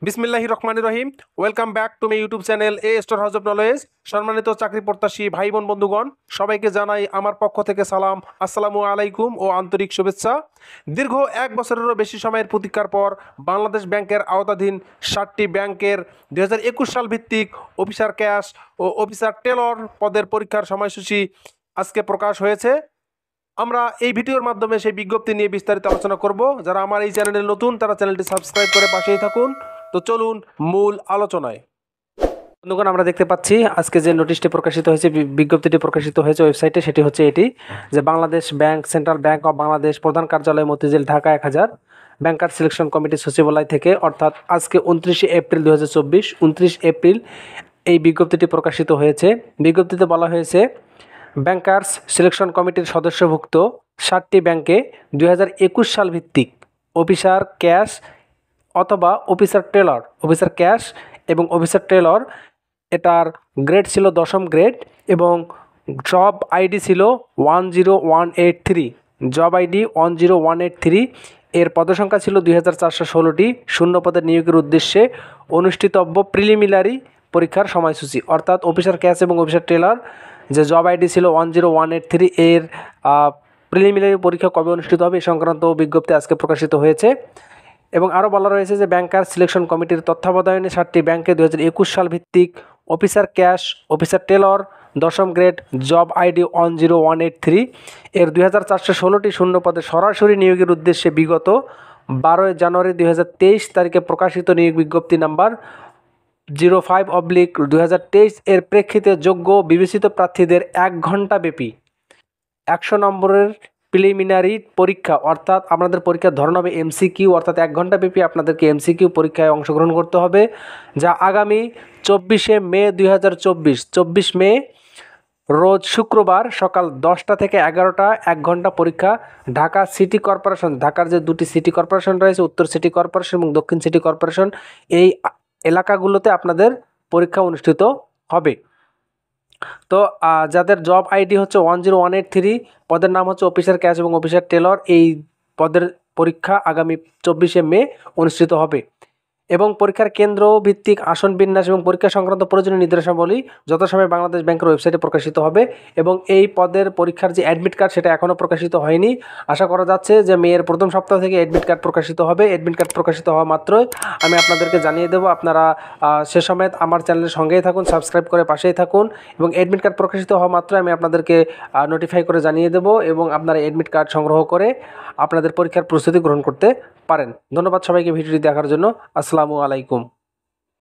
বিসমিল্লাহির রহমানির রহিম। Welcome back to my YouTube channel a storehouse of knowledge. সম্মানিত চাকরি প্রত্যাশী ভাই বোন বন্ধুগণ, সবাইকে জানাই আমার পক্ষ থেকে সালাম, আসসালামু আলাইকুম ও আন্তরিক শুভেচ্ছা। দীর্ঘ এক বছরেরও বেশি সময়ের প্রতীক্ষার পর বাংলাদেশ ব্যাংকের আওতাধীন 7টি ব্যাংকের 2021 সাল ভিত্তিক অফিসার ক্যাশ ও অফিসার টেলর পদের পরীক্ষার সময়সূচি আজকে প্রকাশ হয়েছে। আমরা এই ভিডিওর মাধ্যমে সেই বিজ্ঞপ্তি নিয়ে বিস্তারিত আলোচনা করব। যারা আমার এই চ্যানেলে নতুন তারা চ্যানেলটি সাবস্ক্রাইব করে পাশেই থাকুন। তো চলুন মূল আলোচনায়। বন্ধুগণ, আমরা দেখতে পাচ্ছি আজকে যে নোটিশটি প্রকাশিত হয়েছে, বিজ্ঞপ্তিটি প্রকাশিত হয়েছে ওয়েবসাইটে, সেটি হচ্ছে এটি যে Bangladesh bank, central bank of Bangladesh, প্রধান কার্যালয় মতিঝিল, ঢাকা 1000, ব্যাংকার সিলেকশন কমিটি সচিবালয় থেকে, অর্থাৎ আজকে 29 এপ্রিল 2024, 29 এপ্রিল এই বিজ্ঞপ্তিটি প্রকাশিত হয়েছে। বিজ্ঞপ্তিতে বলা হয়েছে ব্যাংকার্স সিলেকশন কমিটির সদস্যভুক্ত 7টি ব্যাংকে 2021 সাল ভিত্তিক অফিসার ক্যাশ অথবা অফিসার টেলর, অফিসার ক্যাশ এবং অফিসার টেলর, এটার গ্রেড ছিল 10ম গ্রেড এবং জব আইডি ছিল 10183, জব আইডি 10183। এর পদসংখ্যা ছিল 2416টি। শূন্য পদের নিয়োগের উদ্দেশ্যে অনুষ্ঠিতব্য প্রিলিমিনারি পরীক্ষার সময়সূচি, অর্থাৎ অফিসার ক্যাশ এবং অফিসার টেলর যে জব আইডি ছিল 10183 এর প্রিলিমিনারি পরীক্ষা কবে অনুষ্ঠিত হবে এ সংক্রান্ত বিজ্ঞপ্তি আজকে প্রকাশিত হয়েছে। এবং আরও বলা রয়েছে যে ব্যাংকার সিলেকশন কমিটির তত্ত্বাবধানে 7টি ব্যাংকে 2021 সাল ভিত্তিক অফিসার ক্যাশ, অফিসার টেলর, 10ম গ্রেড, জব আইডি 10183 এর 2416টি শূন্য পদে সরাসরি নিয়োগের উদ্দেশ্যে বিগত 12 জানুয়ারি 2023 তারিখে প্রকাশিত নিয়োগ বিজ্ঞপ্তি নাম্বার 05/2023 এর প্রেক্ষিতে যোগ্য বিবেচিত প্রার্থীদের 1 ঘন্টা ব্যাপী 100 নম্বরের প্রিলিমিনারি পরীক্ষা, অর্থাৎ আপনাদের পরীক্ষার ধরন হবে এমসিকিউ, অর্থাৎ 1 ঘন্টা ব্যাপী আপনাদেরকে এমসিকিউ পরীক্ষায় অংশগ্রহণ করতে হবে, যা আগামী 24 মে 2024, 24 মে রোজ শুক্রবার সকাল 10টা থেকে 11টা 1 ঘন্টা পরীক্ষা ঢাকা সিটি কর্পোরেশন, ঢাকার যে 2টি সিটি কর্পোরেশন রয়েছে, উত্তর সিটি কর্পোরেশন এবং দক্ষিণ সিটি কর্পোরেশন, এই এলাকাগুলোতে আপনাদের পরীক্ষা অনুষ্ঠিত হবে। তো যাদের জব আইডি হচ্ছে 10183, পদের নাম হচ্ছে অফিসার ক্যাশ এবং অফিসার টেলর, এই পদের পরীক্ষা আগামী 24 মে অনুষ্ঠিত হবে এবং পরীক্ষার কেন্দ্র ভিত্তিক আসন বিন্যাস এবং পরীক্ষা সংক্রান্ত প্রয়োজনীয় নির্দেশাবলী যথাসময়ে বাংলাদেশ ব্যাংকের ওয়েবসাইটে প্রকাশিত হবে। এবং এই পদের পরীক্ষার যে অ্যাডমিট কার্ড সেটা এখনও প্রকাশিত হয়নি। আশা করা যাচ্ছে যে মেয়ের প্রথম সপ্তাহ থেকে অ্যাডমিট কার্ড প্রকাশিত হবে। অ্যাডমিট কার্ড প্রকাশিত হওয়া মাত্রই আমি আপনাদেরকে জানিয়ে দেবো। আপনারা সে সময় আমার চ্যানেলের সঙ্গেই থাকুন, সাবস্ক্রাইব করে পাশেই থাকুন এবং অ্যাডমিট কার্ড প্রকাশিত হওয়া মাত্রই আমি আপনাদেরকে নোটিফাই করে জানিয়ে দেবো এবং আপনারা অ্যাডমিট কার্ড সংগ্রহ করে আপনাদের পরীক্ষার প্রস্তুতি গ্রহণ করতে পারেন। ধন্যবাদ সবাইকে ভিডিওটি দেখার জন্য। আসসালামু আলাইকুম।